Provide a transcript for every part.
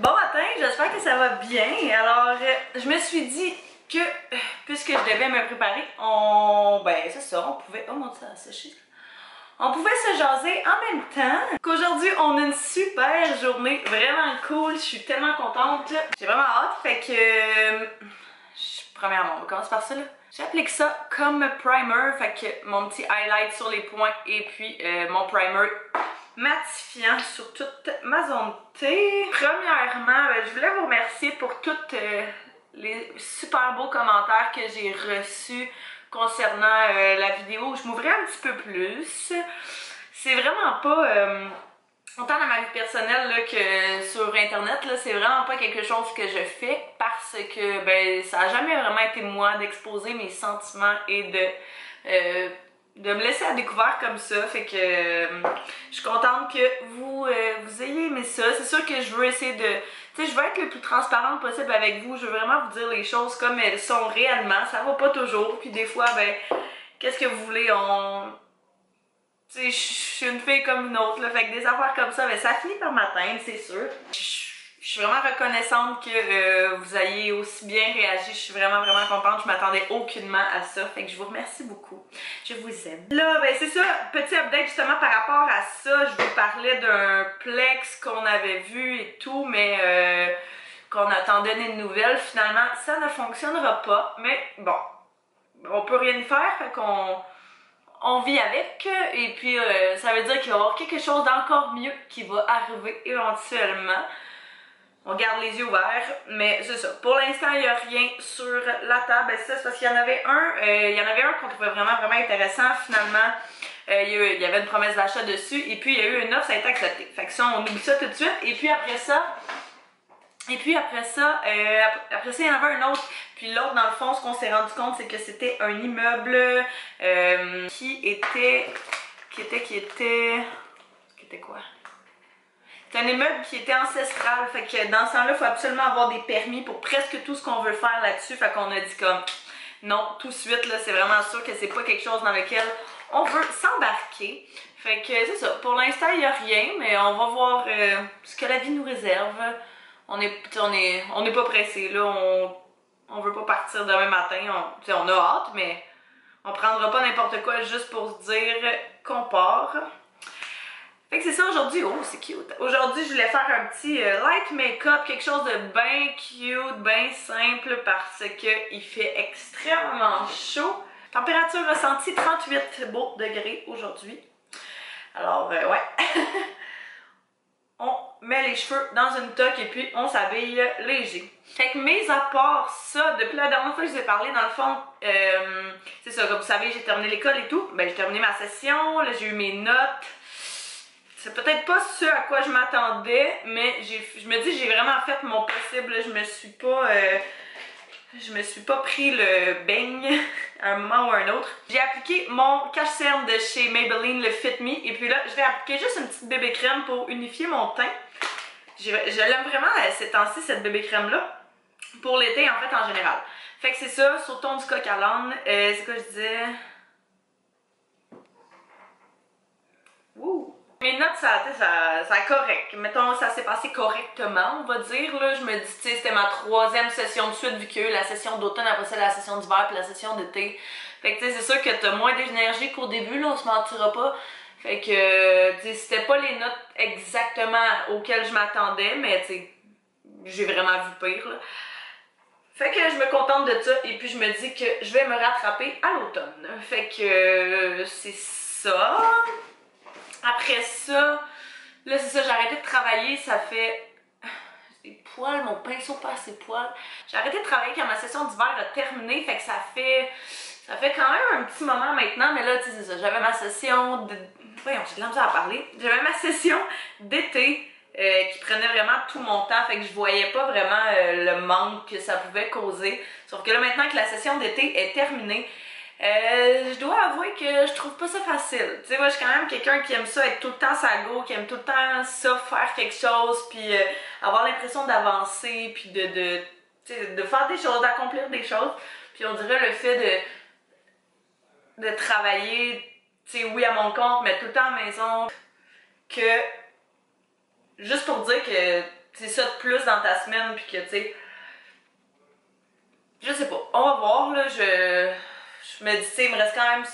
Bon matin, j'espère que ça va bien. Alors, je me suis dit que, puisque je devais me préparer, ben c'est ça, on pouvait... Oh mon Dieu, ça a séché. On pouvait se jaser en même temps. Qu'aujourd'hui, on a une super journée, vraiment cool. Je suis tellement contente. J'ai vraiment hâte, fait que... premièrement, on va commencer par ça, là. J'applique ça comme primer, fait que mon petit highlight sur les points et puis mon primer matifiant sur toute ma zone T. Premièrement, je voulais vous remercier pour tous les super beaux commentaires que j'ai reçus concernant la vidéo. Je m'ouvrais un petit peu plus. C'est vraiment pas... autant dans ma vie personnelle là, que sur internet, là, c'est vraiment pas quelque chose que je fais parce que ben ça a jamais vraiment été moi d'exposer mes sentiments et de me laisser à découvert comme ça. Fait que je suis contente que vous ayez aimé ça. C'est sûr que je veux essayer de... Tu sais, je veux être le plus transparente possible avec vous. Je veux vraiment vous dire les choses comme elles sont réellement. Ça va pas toujours. Puis des fois, ben, qu'est-ce que vous voulez? Tu sais, je suis une fille comme une autre, là, fait que des affaires comme ça, ben, ça finit par m'atteindre, c'est sûr. Je suis vraiment reconnaissante que vous ayez aussi bien réagi, je suis vraiment contente, je m'attendais aucunement à ça, fait que je vous remercie beaucoup, je vous aime. Là, ben c'est ça, petit update justement par rapport à ça, je vous parlais d'un plex qu'on avait vu et tout, mais qu'on attendait des nouvelles, finalement ça ne fonctionnera pas, mais bon, on peut rien y faire, fait qu'on... On vit avec et puis ça veut dire qu'il va y avoir quelque chose d'encore mieux qui va arriver éventuellement. On garde les yeux ouverts, mais c'est ça. Pour l'instant, il n'y a rien sur la table. Ça, c'est parce qu'il y en avait un qu'on trouvait vraiment intéressant. Finalement, il y avait une promesse d'achat dessus et puis il y a eu une offre, ça a été accepté. Fait que ça, on oublie ça tout de suite. Et puis après ça, il y en avait un autre. Puis l'autre, dans le fond, ce qu'on s'est rendu compte, c'est que c'était un immeuble qui était quoi? C'est un immeuble qui était ancestral. Fait que dans ce temps-là, il faut absolument avoir des permis pour presque tout ce qu'on veut faire là-dessus. Fait qu'on a dit comme non, tout de suite, là, c'est vraiment sûr que c'est pas quelque chose dans lequel on veut s'embarquer. Fait que c'est ça. Pour l'instant, il n'y a rien, mais on va voir ce que la vie nous réserve. On n'est pas pressé, là. On veut pas partir demain matin. On a hâte, mais on prendra pas n'importe quoi juste pour se dire qu'on part. Fait que c'est ça aujourd'hui. Oh, c'est cute. Aujourd'hui, je voulais faire un petit light make-up, quelque chose de bien cute, bien simple parce que il fait extrêmement chaud. Température ressentie 38 beaux degrés aujourd'hui. Alors, ouais. On met les cheveux dans une toque et puis on s'habille léger. Fait que mis à part ça, depuis la dernière fois que je vous ai parlé, dans le fond, c'est ça, comme vous savez, j'ai terminé l'école et tout. Ben, j'ai terminé ma session, là j'ai eu mes notes. C'est peut-être pas ce à quoi je m'attendais, mais je me dis j'ai vraiment fait mon possible. Je me suis pas pris le beigne à un moment ou à un autre. J'ai appliqué mon cache-cerne de chez Maybelline, le Fit Me. Et puis là, je vais appliquer juste une petite bébé crème pour unifier mon teint. Je l'aime vraiment ces temps-ci, cette bébé crème-là. Pour l'été, en fait, en général. Fait que c'est ça, sur le ton du coq à l'âne. C'est quoi je disais? Wouh! Mes notes, ça correct. Mettons, ça s'est passé correctement, on va dire. Là. Je me dis, tu sais, c'était ma troisième session de suite, vu qu'il y a eu la session d'automne, après ça, la session d'hiver, puis la session d'été. Fait que, tu sais, c'est sûr que t'as moins d'énergie qu'au début, là, on se mentira pas. Fait que, tu sais, c'était pas les notes exactement auxquelles je m'attendais, mais, tu sais, j'ai vraiment vu pire, là. Fait que je me contente de ça, et puis je me dis que je vais me rattraper à l'automne. Fait que, c'est ça. Après ça, là c'est ça, j'ai arrêté de travailler, ça fait... Des poils, mon pinceau pas assez poils. J'ai arrêté de travailler quand ma session d'hiver a terminé, fait que ça fait quand même un petit moment maintenant, mais là, tu sais, c'est ça, j'avais ma session de... Voyons, j'ai de la misère à parler. J'avais ma session d'été qui prenait vraiment tout mon temps, fait que je voyais pas vraiment le manque que ça pouvait causer. Sauf que là, maintenant que la session d'été est terminée, je dois avouer que je trouve pas ça facile. Tu sais, moi, je suis quand même quelqu'un qui aime ça être tout le temps sa go, qui aime tout le temps ça, faire quelque chose, puis avoir l'impression d'avancer, puis de faire des choses, d'accomplir des choses. Puis on dirait le fait de travailler, tu sais, oui, à mon compte, mais tout le temps à la maison, que juste pour dire que c'est ça de plus dans ta semaine, puis que tu sais, je sais pas, on va voir là, je me dis, tu sais, il me reste quand même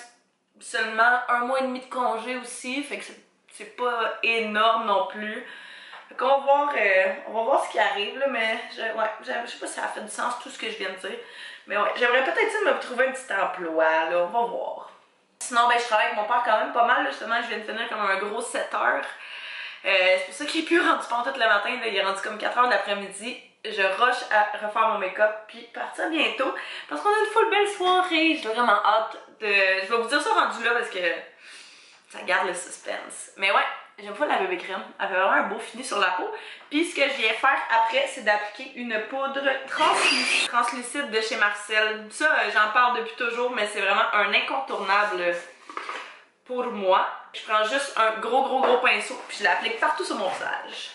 seulement 1 mois et demi de congé aussi, fait que c'est pas énorme non plus. Fait qu'on on va voir ce qui arrive là, mais ouais, je sais pas si ça a fait du sens tout ce que je viens de dire, mais ouais, j'aimerais peut-être essayer de me trouver un petit emploi là, on va voir. Sinon, ben je travaille avec mon père quand même pas mal là, justement, je viens de finir comme un gros 7 heures. C'est pour ça qu'il est plus rendu pantoute le matin, là, il est rendu comme 4 heures d'après-midi. Je rush à refaire mon make-up puis partir bientôt parce qu'on a une full belle soirée. J'ai vraiment hâte de... Je vais vous dire ça rendu là parce que ça garde le suspense. Mais ouais, j'aime pas la bébé crème. Elle fait vraiment un beau fini sur la peau. Puis ce que je viens faire après, c'est d'appliquer une poudre translucide de chez Marcel. Ça, j'en parle depuis toujours, mais c'est vraiment un incontournable pour moi. Je prends juste un gros pinceau puis je l'applique partout sur mon visage.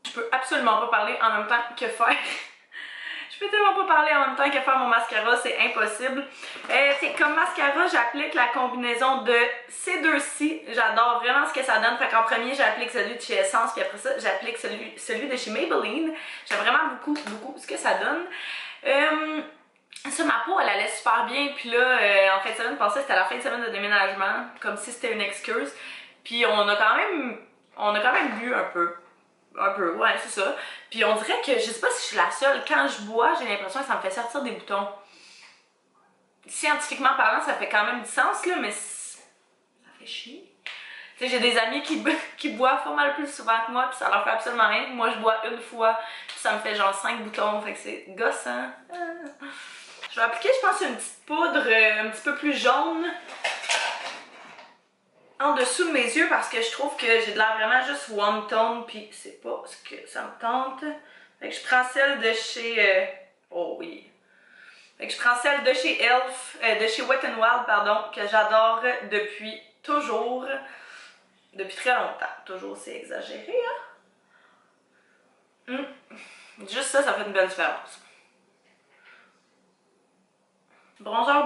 Je peux absolument pas parler en même temps que faire. Je peux tellement pas parler en même temps que faire mon mascara, c'est impossible. Comme mascara, j'applique la combinaison de ces deux-ci. J'adore vraiment ce que ça donne. Fait qu'en premier, j'applique celui de chez Essence, puis après ça, j'applique celui de chez Maybelline. J'aime vraiment beaucoup ce que ça donne. Ça, ma peau, elle allait super bien. Puis là, en fin de semaine passée, c'était la fin de semaine de déménagement, comme si c'était une excuse. Puis on a quand même bu un peu. Un peu, ouais, c'est ça. Puis on dirait que, je sais pas si je suis la seule, quand je bois, j'ai l'impression que ça me fait sortir des boutons. Scientifiquement parlant, ça fait quand même du sens, là, mais ça fait chier. Tu sais, j'ai des amis qui boivent pas mal plus souvent que moi, puis ça leur fait absolument rien. Moi, je bois une fois, puis ça me fait genre 5 boutons, fait que c'est gossant. Je vais appliquer, je pense, une petite poudre un petit peu plus jaune en dessous de mes yeux parce que je trouve que j'ai de l'air vraiment juste one tone puis c'est pas ce que ça me tente. Fait que je prends celle de chez... oh oui. Fait que je prends celle de chez Elf, de chez Wet n Wild, pardon, que j'adore depuis toujours. Depuis très longtemps. Toujours, c'est exagéré, hein? Juste ça, ça fait une belle différence. Bronzer.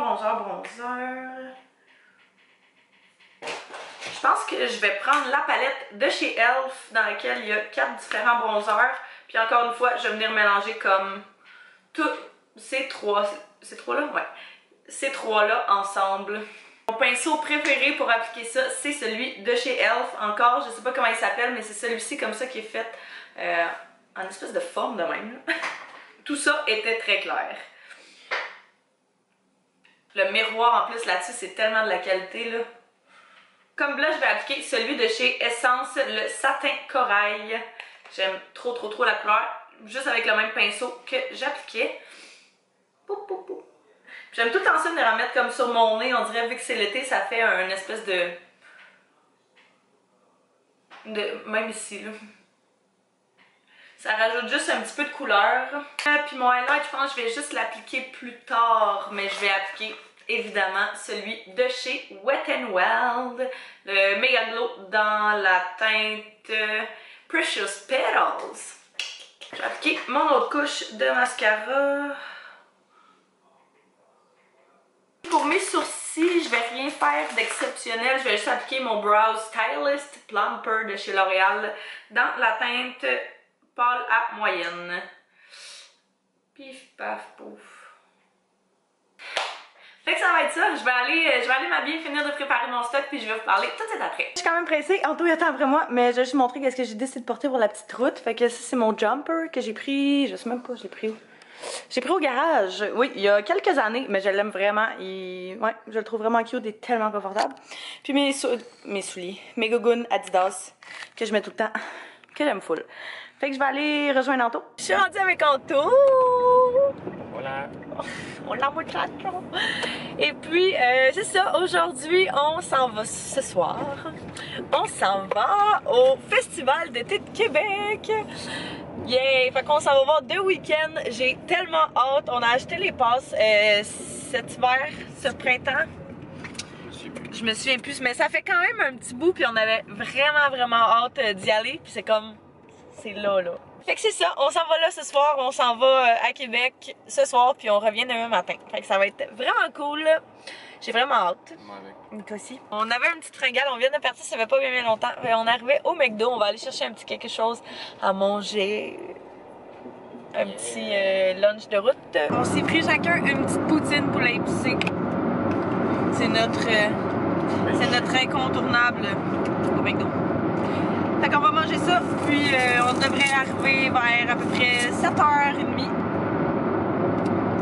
Je pense que je vais prendre la palette de chez Elf dans laquelle il y a 4 différents bronzers. Puis encore une fois, je vais venir mélanger comme tous ces trois-là, ouais. Ces trois-là ensemble. Mon pinceau préféré pour appliquer ça, c'est celui de chez Elf. Encore, je sais pas comment il s'appelle, mais c'est celui-ci comme ça qui est fait en espèce de forme de même. Tout ça était très clair. Le miroir en plus là-dessus, c'est tellement de la qualité là. Comme blush, je vais appliquer celui de chez Essence, le satin corail. J'aime trop la couleur, juste avec le même pinceau que j'appliquais. J'aime tout le temps ça de les remettre comme sur mon nez, on dirait vu que c'est l'été, ça fait une espèce de... Même ici, là. Ça rajoute juste un petit peu de couleur. Puis mon highlight, je pense que je vais juste l'appliquer plus tard, mais je vais appliquer... évidemment, celui de chez Wet n Wild, le Mega Glow dans la teinte Precious Petals. Je vais appliquer mon autre couche de mascara. Pour mes sourcils, je vais rien faire d'exceptionnel. Je vais juste appliquer mon Brow Stylist Plumper de chez L'Oréal dans la teinte pâle à moyenne. Pif, paf, pouf. Fait que ça va être ça, je vais aller m'habiller, finir de préparer mon stock puis je vais vous parler tout de suite après. Je suis quand même pressée, Anto il attend après moi, mais je vais juste montrer qu'est-ce que j'ai décidé de porter pour la petite route. Fait que ça c'est mon jumper que j'ai pris, je sais même pas, je l'ai pris où? J'ai pris au garage, oui, il y a quelques années, mais je l'aime vraiment, ouais, je le trouve vraiment cute et tellement confortable. Puis mes souliers, mes gougounes Adidas, que je mets tout le temps, que j'aime full. Fait que je vais aller rejoindre Anto. Je suis rendue avec Anto! Voilà. Hola muchacho! Et puis, c'est ça, aujourd'hui, on s'en va ce soir. On s'en va au Festival d'été de Québec. Yeah! Fait qu'on s'en va voir 2 week-ends. J'ai tellement hâte. On a acheté les passes cet hiver, ce printemps. Je me souviens plus, mais ça fait quand même un petit bout. Puis on avait vraiment hâte d'y aller. Puis c'est comme, c'est là. Fait que c'est ça, on s'en va là ce soir, on s'en va à Québec ce soir, puis on revient demain matin. Fait que ça va être vraiment cool. J'ai vraiment hâte. Toi aussi. On avait une petite fringale, on vient de partir, ça fait pas bien longtemps. On arrivait au McDo, on va aller chercher un petit quelque chose à manger. Un petit lunch de route. On s'est pris chacun une petite poutine poulet épicé. C'est notre incontournable au McDo. Fait qu'on va manger ça, puis on devrait arriver vers à peu près 7h30.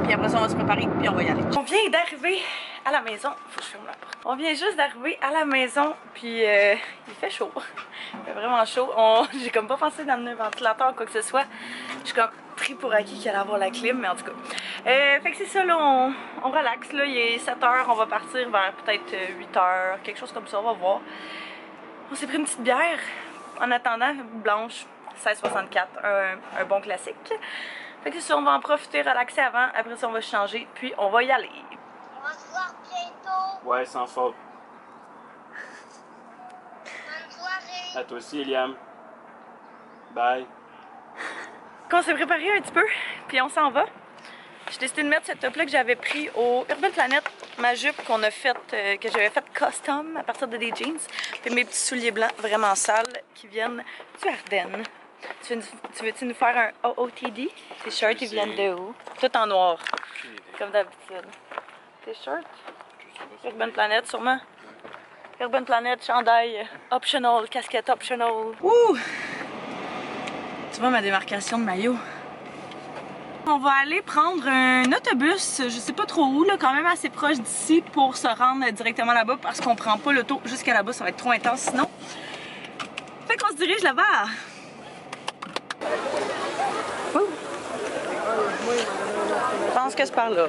Puis après ça, on va se préparer, puis on va y aller. On vient d'arriver à la maison. Faut que je ferme la porte. On vient juste d'arriver à la maison, puis il fait chaud. Il fait vraiment chaud. J'ai comme pas pensé d'amener un ventilateur ou quoi que ce soit. Je suis comme pris pour acquis qu'il allait avoir la clim, mais en tout cas. Fait que c'est ça, là, on relaxe. Là, il est 7h, on va partir vers peut-être 8h, quelque chose comme ça, on va voir. On s'est pris une petite bière. En attendant, blanche, 16,64, un bon classique. Fait que c'est ça, on va en profiter, relaxer avant. Après ça, on va changer, puis on va y aller. On va se voir bientôt. Ouais, sans faute. Bonne soirée. À toi aussi, Eliam. Bye. On s'est préparé un petit peu, puis on s'en va. J'ai décidé de mettre cette top-là que j'avais pris au Urban Planet, ma jupe qu'on a faite, que j'avais faite custom à partir de des jeans, puis mes petits souliers blancs vraiment sales qui viennent du Ardennes. Tu veux-tu nous faire un OOTD? Tes shirts, ils viennent de où? Tout en noir, comme d'habitude. Tes shirts? Urban Planet, sûrement. Urban Planet, chandail optional, casquette optional. Ouh! Tu vois ma démarcation de maillot? On va aller prendre un autobus, je sais pas trop où, là, quand même assez proche d'ici pour se rendre directement là-bas parce qu'on prend pas l'auto jusqu'à là-bas, ça va être trop intense sinon. Fait qu'on se dirige là-bas. Je pense que c'est par là.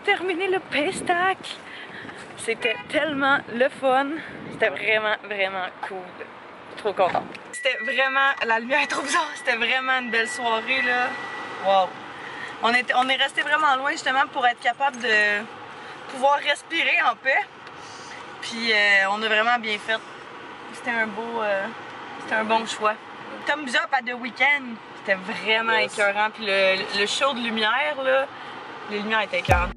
Terminé le Paystack. C'était tellement le fun. C'était vraiment cool. Trop content. C'était vraiment, la lumière est trop bizarre. C'était vraiment une belle soirée là. Wow. On est resté vraiment loin justement pour être capable de pouvoir respirer en paix. Puis on a vraiment bien fait. C'était un bon choix. Thumbs up à The Weeknd. C'était vraiment écœurant. Puis le show de lumière là, les lumières étaient écœurantes.